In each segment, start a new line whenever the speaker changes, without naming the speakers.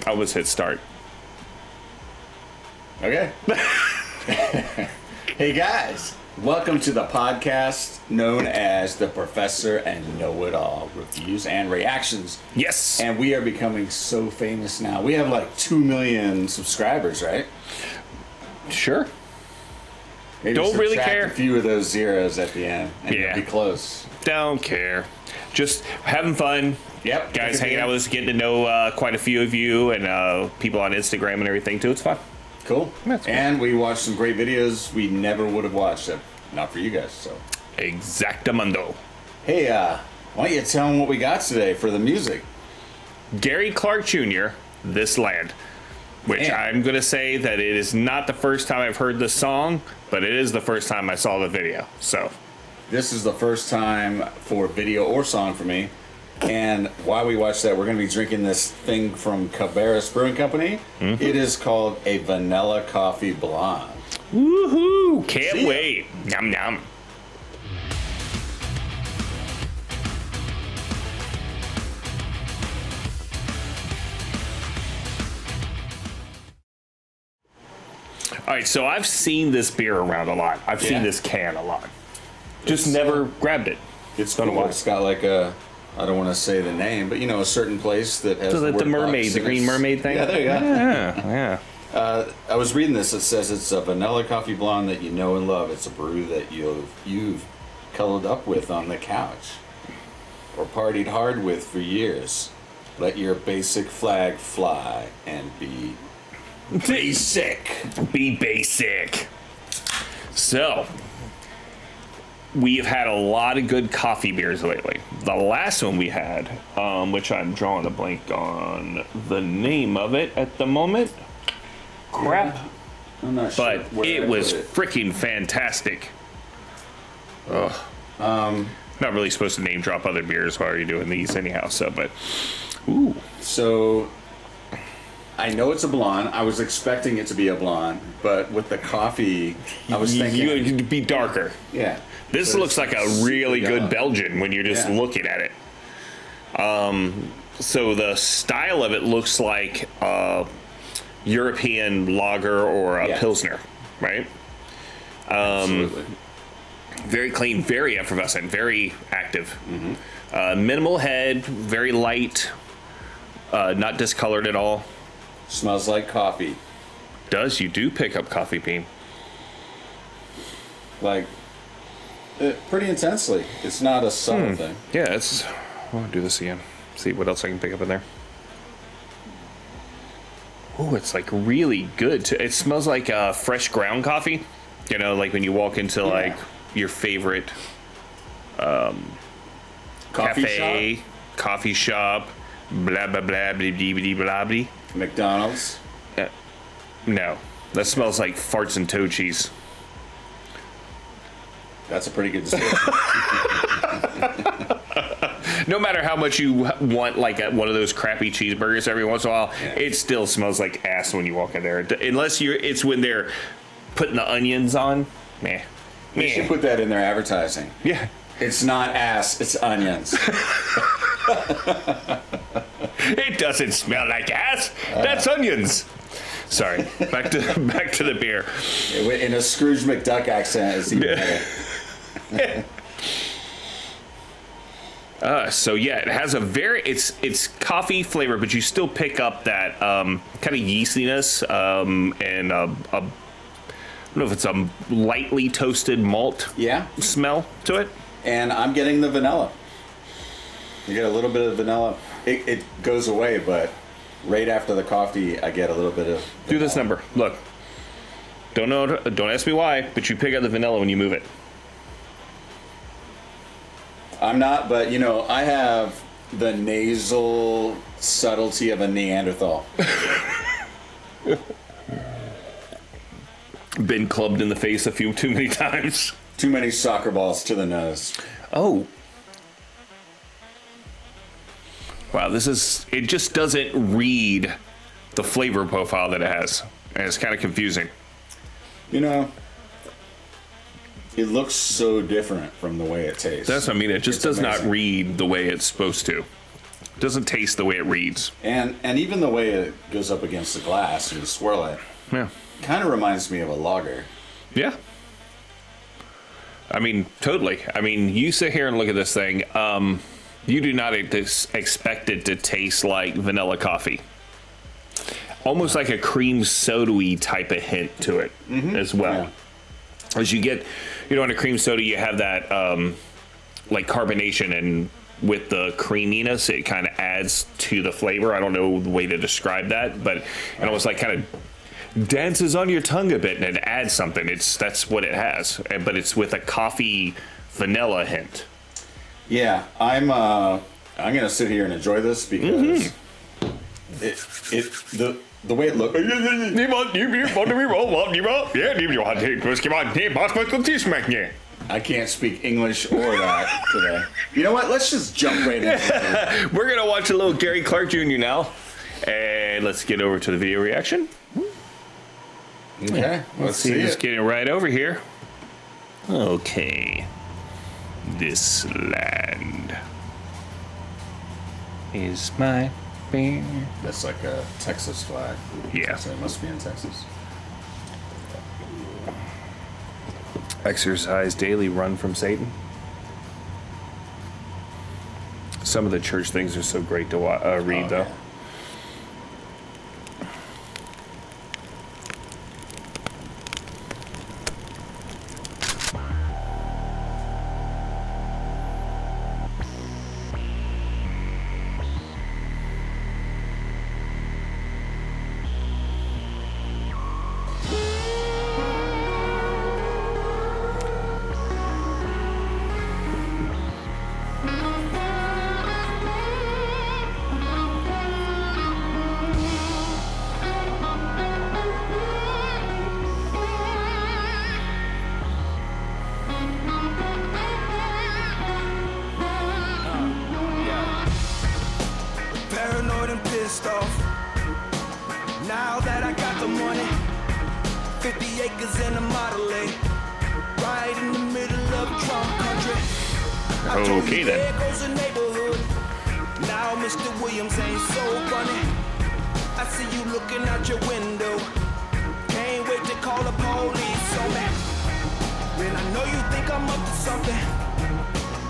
I almost hit start.
Okay. Hey guys, welcome to the podcast known as the Professor and Know-It-All Reviews and Reactions.
Yes.
And we are becoming so famous now. We have like 2 million subscribers, right?
Sure.
Maybe
Don't really care.
A few of those zeros at the end, and
Yeah.
you'll be close.
Don't care. Just having fun.
Yep.
Guys hanging out with us, getting to know quite a few of you and people on Instagram and everything too. It's fun.
Cool.
That's cool.
And we watched some great videos we never would have watched if not for you guys. So
Exactamundo.
hey, why don't you tell them what we got today for the music?
Gary Clark Jr., This Land. Which
Man.
I'm going to say that it is not the first time I've heard this song, but it is the first time I saw the video. So
This is the first time for video or song for me. And while we watch that, we're going to be drinking this thing from Cabarrus Brewing Company.
Mm-hmm.
It is called a vanilla coffee blonde.
woohoo! Can't
See ya.
wait. Yum yum. All right, so I've seen this beer around a lot. I've seen this can a lot. Just never grabbed it.
It's
Don't know
cool.
why.
It's got like a, I don't want to say the name, but you know, a certain place that has
So
the
the
word
mermaid,
Bucks
the
in
green
it.
mermaid thing?
Yeah, there you go.
Yeah, yeah.
I was reading this. It says it's a vanilla coffee blonde that you know and love. It's a brew that you've cuddled up with on the couch or partied hard with for years. Let your basic flag fly and be basic.
Be basic. So, we've had a lot of good coffee beers lately. The last one we had, which I'm drawing a blank on the name of it at the moment. Crap.
Yeah, I'm not sure.
But
where I
it was
put it.
freaking fantastic. Ugh. Not really supposed to name drop other beers while you're doing these anyhow, so, but, ooh.
So, I know it's a blonde. I was expecting it to be a blonde, but with the coffee, I was thinking,
You'd be darker.
yeah.
This
But
looks
it's
like a
super
really
yellow.
good Belgian when you're just
Yeah.
looking at it. So the style of it looks like a European lager or a
Yeah.
Pilsner, right?
Absolutely.
Very clean, very effervescent, very active. Minimal head, very light, not discolored at all.
Smells like coffee.
You do pick up coffee bean.
Like, pretty intensely. It's not a subtle thing.
Yeah, I'll do this again. See what else I can pick up in there. Oh, it's like really good. It smells like fresh ground coffee. You know, like when you walk into like your favorite cafe, coffee shop, blah blah blah blah blah blah blah blah.
McDonald's.
No, that smells like farts and toe cheese.
That's a pretty good description.
No matter how much you want like one of those crappy cheeseburgers every once in a while, it still smells like ass when you walk in there. Unless it's when they're putting the onions on. Meh.
They should put that in their advertising.
Yeah.
It's not ass, it's onions.
It doesn't smell like ass. That's onions. Sorry. Back to the beer.
In a Scrooge McDuck accent, it's even better.
So yeah, it has a very it's coffee flavor, but you still pick up that kind of yeastiness and I don't know if it's a lightly toasted malt smell to it.
And I'm getting the vanilla. You get a little bit of vanilla. It goes away, but right after the coffee, I get a little bit of vanilla.
Do this number. Look. Don't ask me why, but you pick up the vanilla when you move it.
I'm not, but you know, I have the nasal subtlety of a Neanderthal.
Been clubbed in the face a few too many times.
Too many soccer balls to the nose.
Oh. Wow, it just doesn't read the flavor profile that it has. And it's kind of confusing.
You know, it looks so different from the way it tastes.
That's what I mean. It just does not
amazing.
read the way it's supposed to. Doesn't taste the way it reads.
And even the way it goes up against the glass and you swirl it,
Yeah.
kind of reminds me of a lager.
Yeah. I mean, totally. I mean, you sit here and look at this thing. You do not expect it to taste like vanilla coffee. Almost like a cream soda-y type of hint to it as well.
Yeah.
As you get, you know, in a cream soda, you have that like carbonation, and with the creaminess, it kind of adds to the flavor. I don't know the way to describe that, but it almost like kind of dances on your tongue a bit and it adds something. That's what it has, but it's with a coffee vanilla hint.
Yeah, I'm gonna sit here and enjoy this because the way it looks. I can't speak English or that today. You know what? Let's just jump right into it.
We're gonna watch a little Gary Clark Jr. now, and let's get over to the video reaction.
Okay, let's see
Just
it.
getting right over here. Okay, this land is my beer.
That's like a Texas flag.
Yeah.
So it must be in Texas.
Exercise daily, run from Satan. Some of the church things are so great to read, though.
Yeah.
Paranoid and pissed off. Now that I got the money, 50 acres and a Model A, right in the middle of Trump country. I told
Okay,
you
then.
there goes the neighborhood. Now Mr. Williams ain't so funny. I see you looking out your window. Can't wait to call the police on me. Man, I know you think I'm up to something.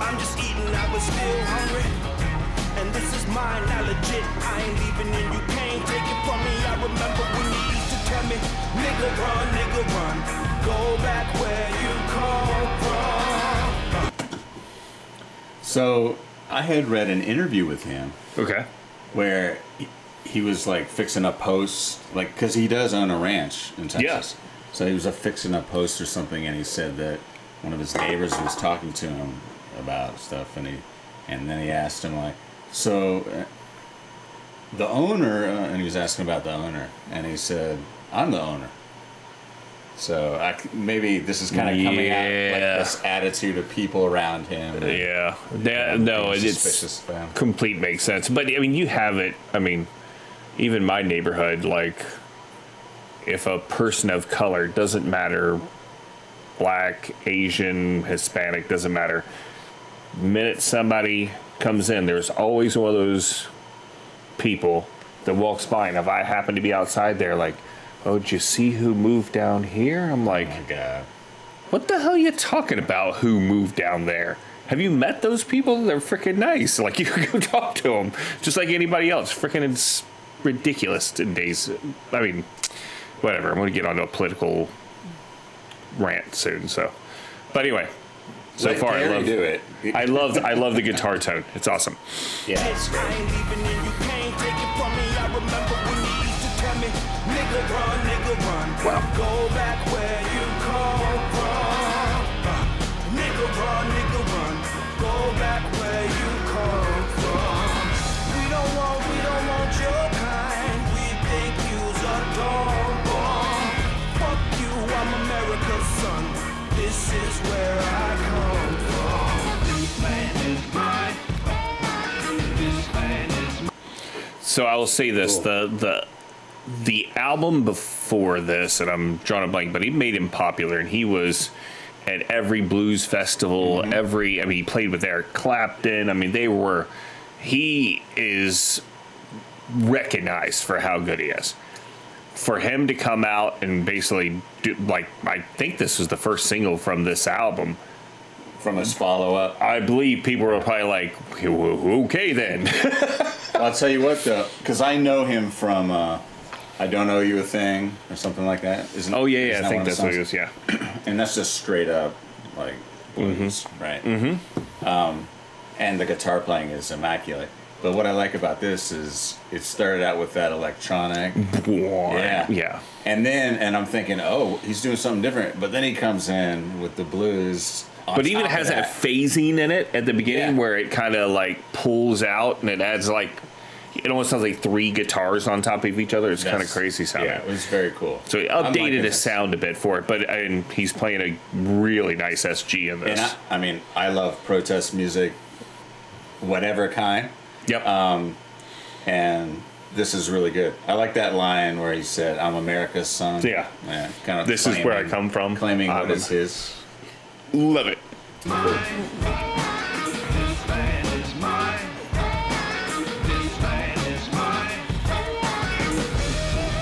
I'm just eating, I was still hungry. And this is mine, now legit. I ain't leaving and you can't take it from me. I remember when you used to tell me, nigga run, go back where you come from.
So I had read an interview with him
Okay.
where he was like fixing up posts, like because he does own a ranch in Texas.
Yes.
So he was fixing up posts or something, and he said that one of his neighbors was talking to him about stuff, and then he asked him like, so the owner, and he was asking about the owner, and he said, I'm the owner. So maybe this is kind of coming out like this attitude of people around him.
Yeah. No,
being
it's
suspicious of him.
complete makes sense. But I mean, you have it. I mean, even my neighborhood, like, if a person of color, doesn't matter, black, Asian, Hispanic, doesn't matter. The minute somebody comes in, there's always one of those people that walks by, and if I happen to be outside there, like, oh, did you see who moved down here? I'm like,
Oh my God.
what the hell are you talking about? Who moved down there? Have you met those people? They're freaking nice. Like, you could go talk to them just like anybody else. Freaking, it's ridiculous today's. I mean, whatever. I'm going to get onto a political rant soon. So, but anyway, so
Let
far
Gary do it.
I love the guitar tone. It's awesome.
Yeah, it's
I
great.
ain't leaving and you can't take it from me. I remember when you used to tell me, nigga run,
Wow.
go back where you come from. Nigga run, go back where you come from. We don't want your kind. We think you's a dumb bomb. Fuck you, I'm America's son. This is where I come from. This land is mine. This land is mine.
So I will say this:
Cool.
the album before this, and I'm drawing a blank, but he made him popular, and he was at every blues festival. I mean, he played with Eric Clapton. I mean, they were he is recognized for how good he is. For him to come out and basically do, like, I think this was the first single from this album.
From his follow-up.
I believe people were probably like, okay then.
I'll tell you what, though, because I know him from I Don't Owe You a Thing or something like that.
Oh, yeah, I think that's what it is, yeah.
And that's just straight up, like, blues, right? Mm-hmm. And the guitar playing is immaculate. But what I like about this is it started out with that electronic.
Yeah.
And I'm thinking, oh, he's doing something different. But then he comes in with the blues.
But even it has that phasing in it at the beginning where it kind of like pulls out and it adds like, it almost sounds like 3 guitars on top of each other. It's kind of crazy sounding.
Yeah, it was very cool.
So he updated his sound a bit for it, but he's playing a really nice SG in this.
And I mean, I love protest music, whatever kind.
Yep.
And this is really good. I like that line where he said, "I'm America's son."
Yeah.
Kind of.
This is where I come from.
Claiming what is his.
Love it.
This land is mine. This land is mine.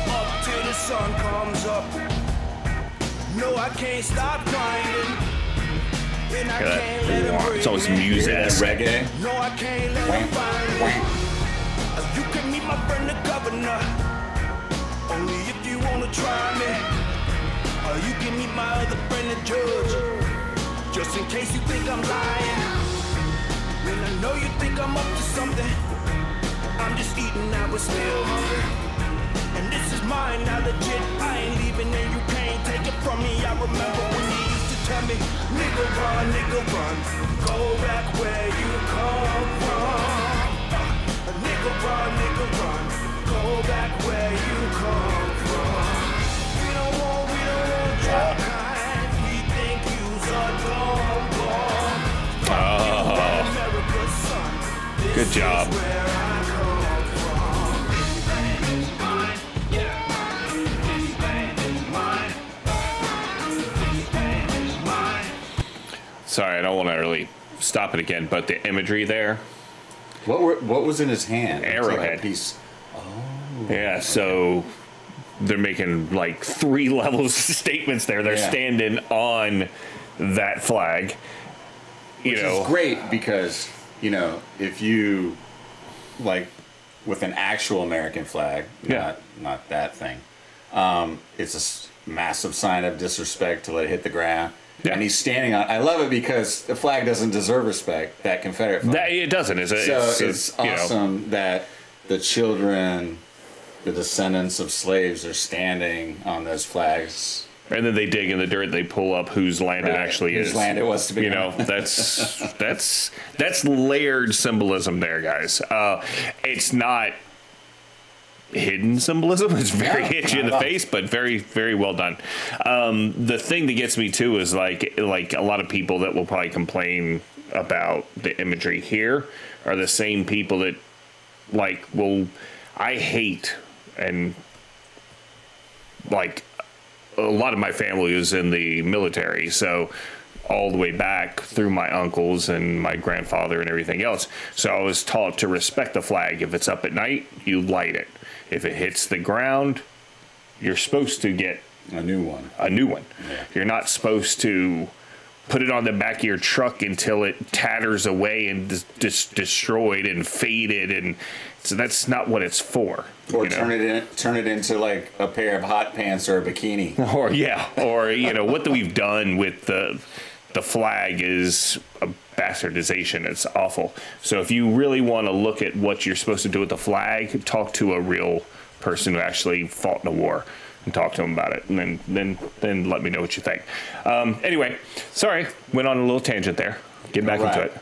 Up till the sun comes up. No, I can't stop grinding. And I can't let him breathe.
It's almost music.
Reggae.
No, I can't let him find me. You can meet my friend the governor. Only if you wanna try me. Or you can meet my other friend the judge. Just in case you think I'm lying. When I know you think I'm up to something. I'm just eating, I was still hungry. And this is mine, now legit. I ain't leaving and you can't take it from me. I remember when you used to tell me, nigga run, go back where you come from. Nigga run, go back where you come from. We don't want your kind. We think you's a dumb boy. America's son. This
good job.
is where I come from. This land is mine. Yeah. This land is mine. This land is mine.
Sorry, I don't want to really stop it again, but the imagery there.
What was in his hand?
Arrowhead.
Piece.
Yeah, so they're making like 3 levels of statements there. They're standing on that flag.
Which is great because, if you, like, with an actual American flag, not that thing, it's a massive sign of disrespect to let it hit the ground. Yeah. And he's standing on. I love it because the flag doesn't deserve respect. That Confederate flag.
It doesn't. It's
awesome that the children, the descendants of slaves, are standing on those flags.
And then they dig in the dirt. They pull up whose land it actually is.
Whose land it was to be.
That's layered symbolism there, guys. It's not hidden symbolism. It's very hit you in the face, but very, very well done. The thing that gets me too is like a lot of people that will probably complain about the imagery here are the same people that I hate, and like a lot of my family is in the military, so all the way back through my uncles and my grandfather and everything else. So I was taught to respect the flag. If it's up at night, you light it. If it hits the ground, you're supposed to get
a new one.
Yeah. You're not supposed to put it on the back of your truck until it tatters away and destroyed and faded, and so that's not what it's for.
Or turn it into like a pair of hot pants or a bikini.
Or what we've done with the flag is a bastardization. It's awful. So if you really want to look at what you're supposed to do with the flag, talk to a real person who actually fought in a war and talk to them about it, and then let me know what you think. Anyway, sorry, went on a little tangent there. Get back into it.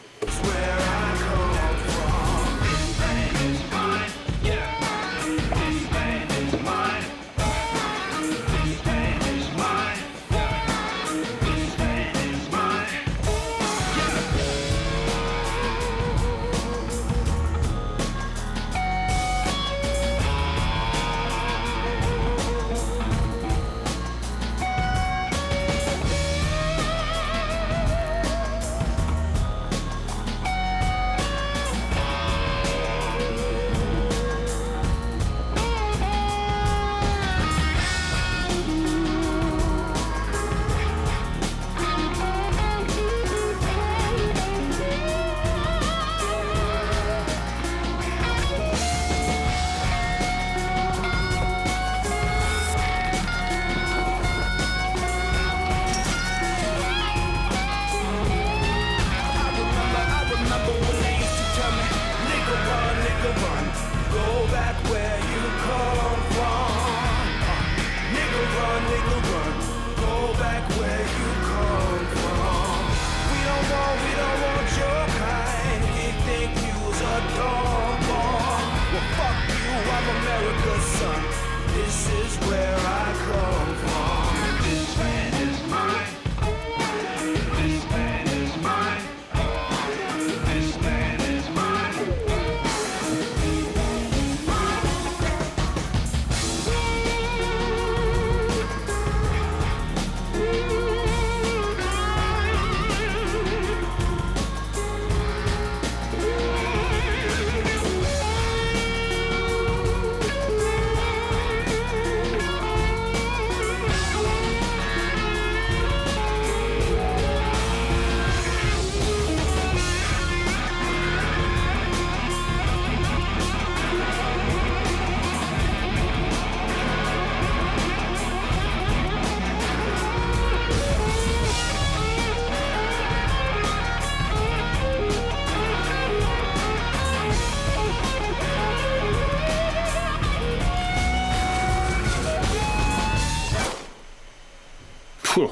Phew.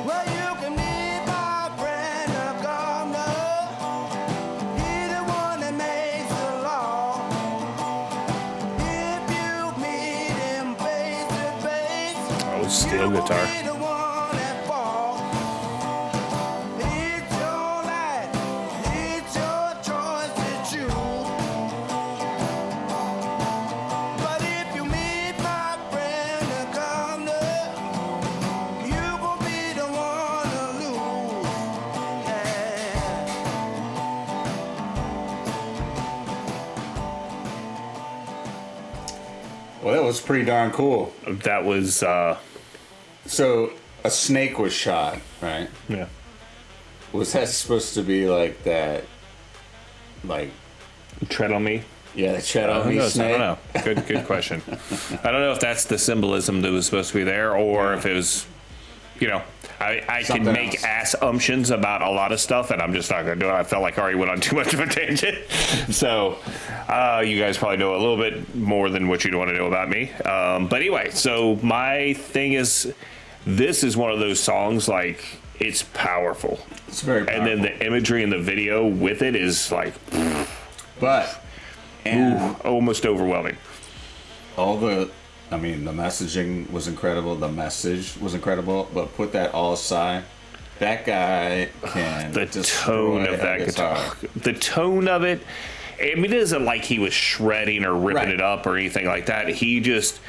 Well, you can meet my friend the governor. He's the one that makes the law. If you meet him face to face,
Oh, steel guitar.
be the one that falls. It's your life, it's your choice to choose. But if you meet my friend the governor, you gon' be the one to lose. Yeah.
Well, that was pretty darn cool.
That was,
So a snake was shot, right?
yeah.
Was that supposed to be like that, like,
Tread on me.
yeah, the tread on
Who
me
knows? I
snake?
don't know. Good question. I don't know if that's the symbolism that was supposed to be there, or if it was, you know, I can
Something
make
else.
assumptions about a lot of stuff, and I'm just not going to do it. I felt like I already went on too much of a tangent. So you guys probably know a little bit more than what you'd want to know about me. But anyway, so my thing is, this is one of those songs, like, it's powerful.
It's very powerful.
And then the imagery in the video with it is like,
But, and
almost overwhelming.
all the, I mean, the messaging was incredible. The message was incredible. But put that all aside, that guy can
The
destroy
tone of
a
that guitar, the tone of it. I mean, it isn't like he was shredding or ripping
Right.
it up or anything like that. He just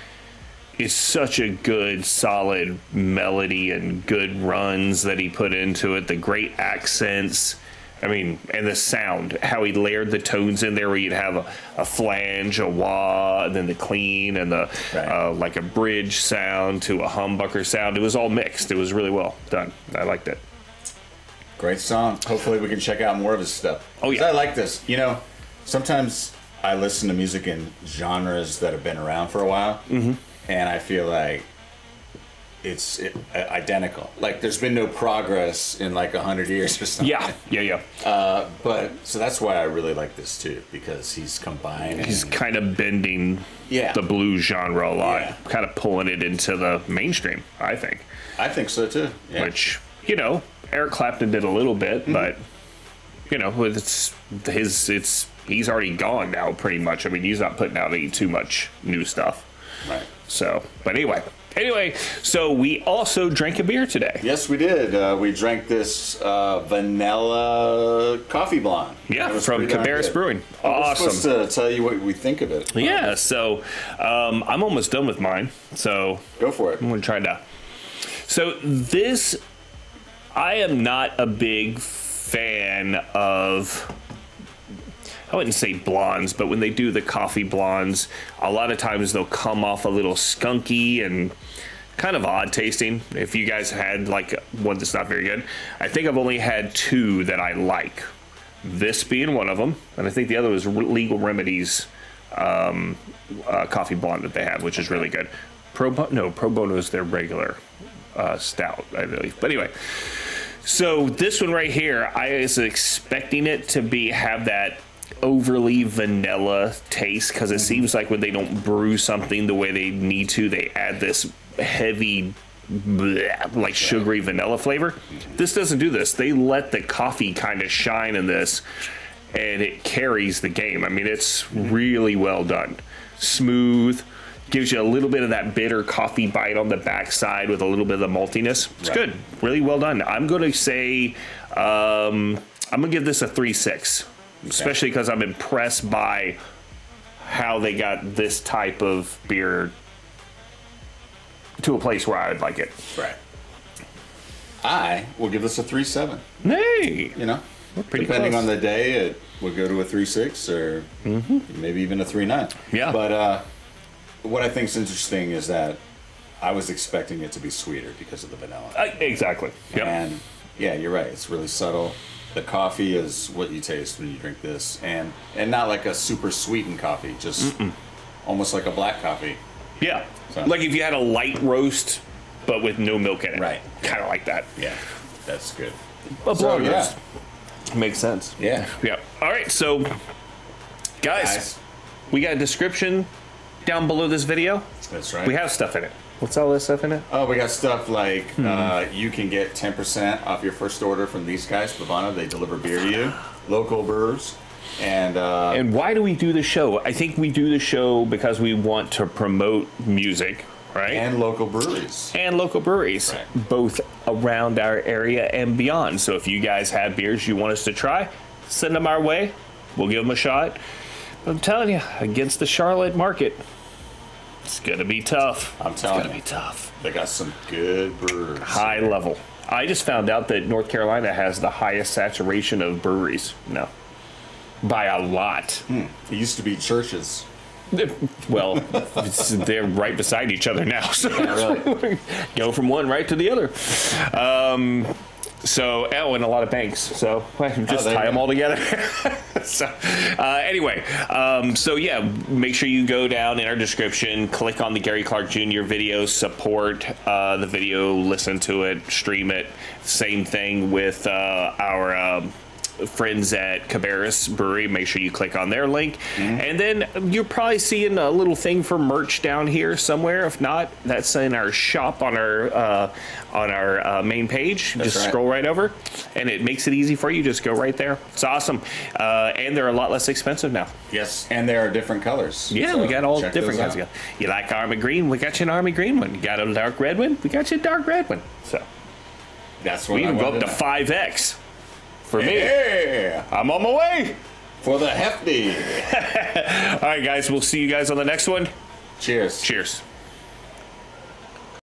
is such a good, solid melody and good runs that he put into it. The great accents. I mean, and the sound, how he layered the tones in there, where you'd have a flange, a wah, and then the clean, and the
Right.
like a bridge sound to a humbucker sound. It was all mixed. It was really well done. I liked it.
Great song. Hopefully we can check out more of his stuff.
Oh,
'Cause
yeah.
I like this. You know, sometimes I listen to music in genres that have been around for a while, and I feel like it's identical. Like there's been no progress in like 100 years or something.
Yeah.
But so that's why I really like this too, because he's combining.
He's kind of bending
Yeah.
the blues genre a lot,
Yeah.
kind of pulling it into the mainstream, I think.
I think so too. Yeah.
Which, you know, Eric Clapton did a little bit,
Mm-hmm.
but you know, he's already gone now, pretty much. I mean, he's not putting out any too much new stuff.
Right.
So, but anyway, so we also drank a beer today.
Yes, we did. We drank this vanilla coffee blonde.
Yeah,
It was
from
pretty darn
Cabarrus
good.
Brewing.
We're
Awesome.
supposed to tell you what we think of it.
Yeah, so I'm almost done with mine. So
Go for it.
I'm gonna try it out. So this, I am not a big fan of, I wouldn't say blondes, but when they do the coffee blondes, a lot of times they'll come off a little skunky and kind of odd tasting. If you guys had like one that's not very good, I think I've only had two that I like. This being one of them, and I think the other was Legal Remedies coffee blonde that they have, which is really good. Pro Bono is their regular stout, I believe. But anyway, so this one right here, I was expecting it to have that overly vanilla taste, because it seems like when they don't brew something the way they need to, they add this heavy bleh, like sugary vanilla flavor. This doesn't do this. They let the coffee kind of shine in this, and it carries the game. I mean, it's really well done. Smooth, gives you a little bit of that bitter coffee bite on the backside with a little bit of the maltiness. It's good, really well done. I'm going to say, I'm going to give this a 3.6, especially because I'm impressed by how they got this type of beer to a place where I would like it.
Right. I will give this a 3.7.
Hey,
You know,
we're pretty
depending
close.
on the day, it would go to a 3.6 or maybe even a 3.9.
Yeah.
But what I think is interesting is that I was expecting it to be sweeter because of the vanilla.
Exactly. Yep.
And yeah, you're right. It's really subtle. The coffee is what you taste when you drink this, and not like a super sweetened coffee, just almost like a black coffee.
Yeah.
So.
Like if you had a light roast, but with no milk in it.
Right.
Kind of like that.
Yeah, that's good.
A blonde
yeah.
roast. Makes sense.
Yeah.
Yeah. All right. So, guys, we got a description down below this video.
That's right.
We have stuff in it. What's all this stuff in it?
Oh, we got stuff like you can get 10% off your first order from these guys, BEVANA. They deliver beer to you, local brewers. And
why do we do the show? I think we do the show because we want to promote music, right?
And local breweries.
And local breweries,
right.
Both around our area and beyond. So if you guys have beers you want us to try, send them our way. We'll give them a shot. But I'm telling you, against the Charlotte market, it's gonna be tough.
I'm telling you.
It's gonna be tough.
They got some good brewers.
High level. I just found out that North Carolina has the highest saturation of breweries. No. By a lot.
It used to be churches.
Well, they're right beside each other now. So
Yeah, really.
go from one right to the other. And a lot of banks. So just tie them all together. Anyway, make sure you go down in our description, click on the Gary Clark Jr. video, support the video, listen to it, stream it. Same thing with our friends at Cabarrus Brewing. Make sure you click on their link, and then you're probably seeing a little thing for merch down here somewhere. If not, that's in our shop on our main page.
That's
just
right.
scroll right over, and it makes it easy for you. Just go right there. It's awesome, and they're a lot less expensive now.
Yes, and there are different colors.
Yeah,
So
we got all
check
different
those
kinds.
out.
You like army green? We got you an army green one. You got a dark red one? We got you a dark red one. So
That's what
we
I
even go up
wanted
to
know.
5X. For me,
Yeah,
I'm on my way.
for the hefty.
All right, guys, we'll see you guys on the next one.
Cheers.
Cheers.